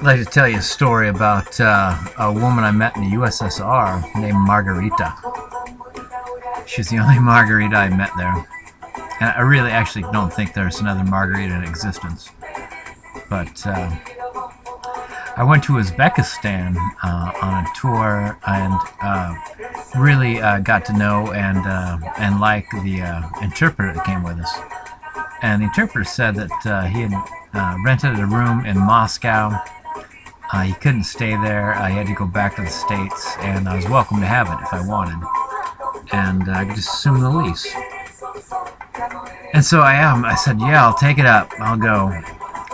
like to tell you a story about a woman I met in the USSR named Margarita. She's the only Margarita I met there. And I really actually don't think there's another Margarita in existence. But I went to Uzbekistan on a tour and really got to know and like the interpreter that came with us. And the interpreter said that he had rented a room in Moscow. He couldn't stay there. He had to go back to the States, and I was welcome to have it if I wanted. And I could just assume the lease. And so I said, yeah, I'll take it up. I'll go.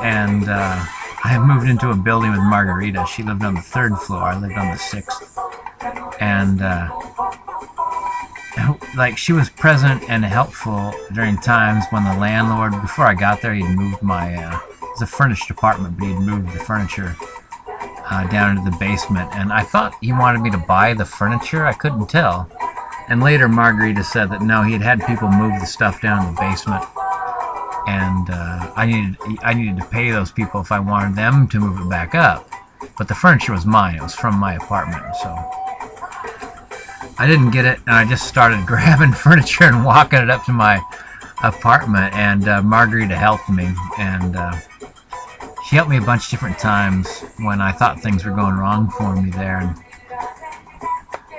And I moved into a building with Margarita. She lived on the 3rd floor. I lived on the 6th. And like, she was present and helpful during times when the landlord, before I got there, he'd moved my, it was a furnished apartment, but he'd moved the furniture down into the basement. And I thought he wanted me to buy the furniture. I couldn't tell. And later Margarita said that no, he had people move the stuff down in the basement. And I needed to pay those people if I wanted them to move it back up. But the furniture was mine. It was from my apartment, so I didn't get it, and I just started grabbing furniture and walking it up to my apartment, and Margarita helped me, and she helped me a bunch of different times when I thought things were going wrong for me there. And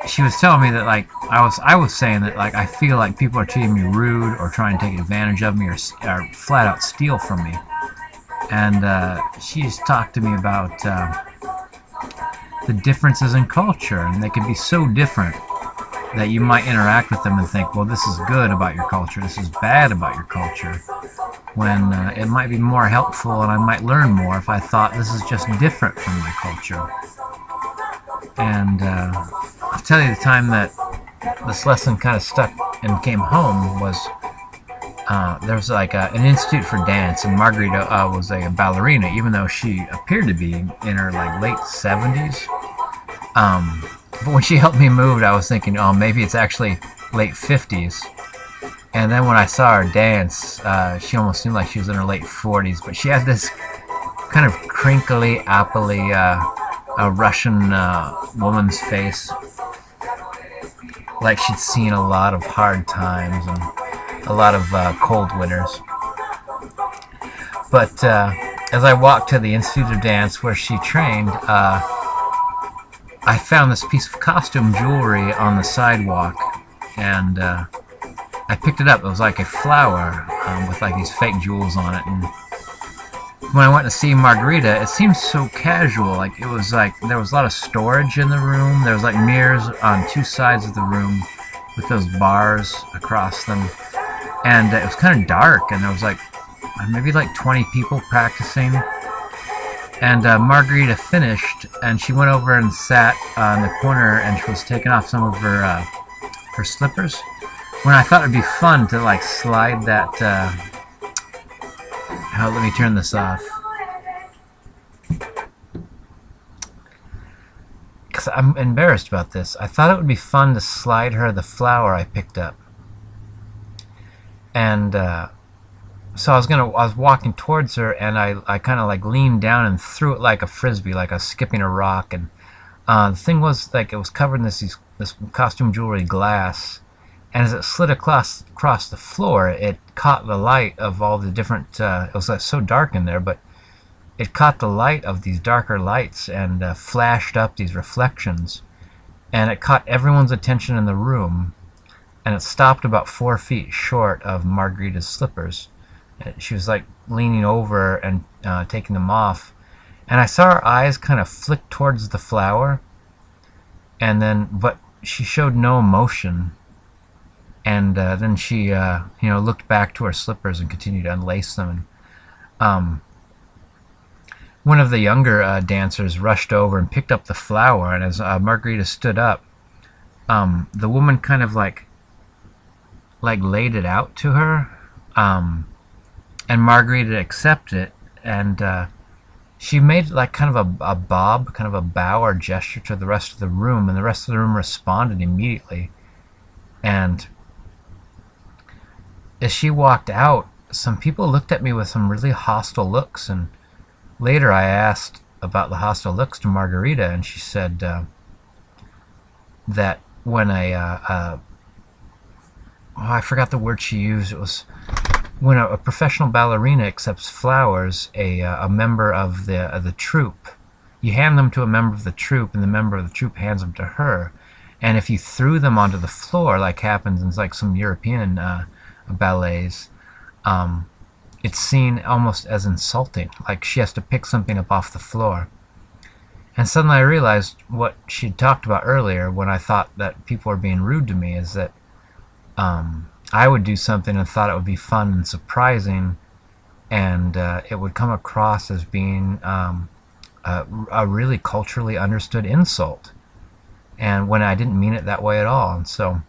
she was telling me that, like, I was saying that, like, I feel like people are treating me rude or trying to take advantage of me or flat out steal from me. And she's talked to me about the differences in culture, and they can be so different that you might interact with them and think, well, this is good about your culture, this is bad about your culture, when it might be more helpful and I might learn more if I thought this is just different from my culture. And I'll tell you the time that this lesson kind of stuck and came home was there was like an institute for dance, and Margarita was a ballerina, even though she appeared to be in her like late 70s. But when she helped me move, I was thinking, oh, maybe it's actually late 50s. And then when I saw her dance, she almost seemed like she was in her late 40s. But she had this kind of crinkly, appley, Russian woman's face. Like she'd seen a lot of hard times and a lot of cold winters. But as I walked to the Institute of Dance where she trained, I found this piece of costume jewelry on the sidewalk, and I picked it up. It was like a flower with like these fake jewels on it. And when I went to see Margarita, it seemed so casual. Like it was like there was a lot of storage in the room. There was like mirrors on 2 sides of the room with those bars across them, and it was kind of dark. And there was like maybe like 20 people practicing. And Margarita finished, and she went over and sat in the corner, and she was taking off some of her slippers. When I thought it'd be fun to like slide that. Let me turn this off, because I'm embarrassed about this. I thought it would be fun to slide her the flower I picked up, and so I was walking towards her, and I kind of like leaned down and threw it like a frisbee, like I was skipping a rock. And the thing was, like, it was covered in this costume jewelry glass, and as it slid across the floor, it caught the light of all the different. It was like so dark in there, but it caught the light of these darker lights and flashed up these reflections, and it caught everyone's attention in the room, and it stopped about 4 feet short of Margarita's slippers. She was like leaning over and taking them off, and I saw her eyes kind of flick towards the flower, and then but she showed no emotion. And then she looked back to her slippers and continued to unlace them. And one of the younger dancers rushed over and picked up the flower, and as Margarita stood up, the woman kind of like laid it out to her. And Margarita accepted it, and she made like kind of a bob, kind of a bow or gesture to the rest of the room, and the rest of the room responded immediately. And as she walked out, some people looked at me with some really hostile looks, and later I asked about the hostile looks to Margarita, and she said that when I forgot the word she used. It was when a professional ballerina accepts flowers, a member of the troupe, you hand them to a member of the troupe, and the member of the troupe hands them to her. And if you threw them onto the floor, like happens in like some European ballets, it's seen almost as insulting, like she has to pick something up off the floor. And suddenly I realized what she'd talked about earlier when I thought that people were being rude to me, is that I would do something and thought it would be fun and surprising, and it would come across as being a really culturally understood insult, and when I didn't mean it that way at all. And so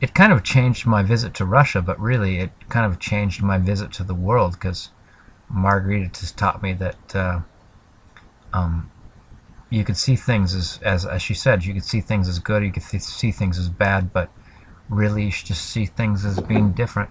it kind of changed my visit to Russia, but really it kind of changed my visit to the world, because Margarita just taught me that you could see things as she said, you could see things as good, you could see things as bad, but really you should just see things as being different.